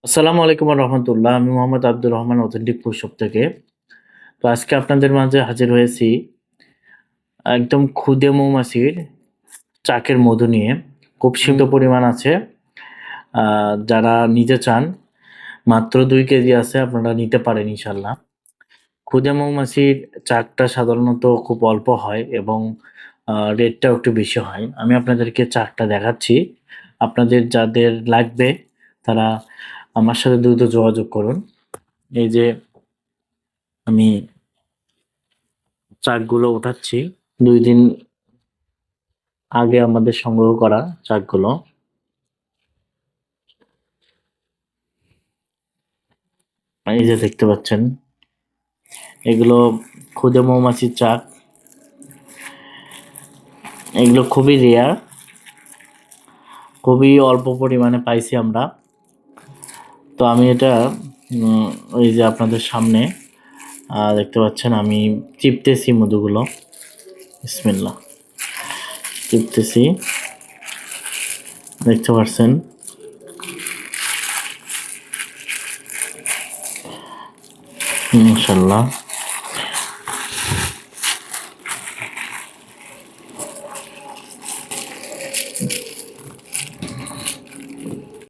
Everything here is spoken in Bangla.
আসসালামু আলাইকুম রহমতুল্লাহ। আমি Mohammad Abdur Rahman authentic food shop থেকে। তো আজকে আপনাদের মাঝে হাজির হয়েছি একদম ক্ষুদে মৌমাছির চাকের মধু নিয়ে। খুব সীমিত পরিমাণ আছে। যারা নিতে চান মাত্র 2 কেজি আছে, আপনারা নিতে পারেন ইনশাল্লাহ। ক্ষুদে মৌমাছির চাকটা সাধারণত খুব অল্প হয় এবং রেটটাও একটু বেশি হয়। আমি আপনাদেরকে চাকটা দেখাচ্ছি। আপনাদের যাদের লাগবে তারা আমার সাথে দ্রুত যোগাযোগ করুন। এই যে আমি চাকগুলো উঠাচ্ছি 2 দিন আগে আমাদের সংগ্রহ করা চাকগুলো। এই যে দেখতে পাচ্ছেন, এগুলো ক্ষুদে মৌমাছির চাক। এগুলো খুবই রেয়ার, খুবই অল্প পরিমাণে পাইছি আমরা। তো আমি এটা এই যে আপনাদের সামনে দেখতে পাচ্ছেন, আমি চিপতেছি মধুগুলো। বিসমিল্লাহ, চিপতেছি, দেখতে পাচ্ছেন। ইনশাল্লাহ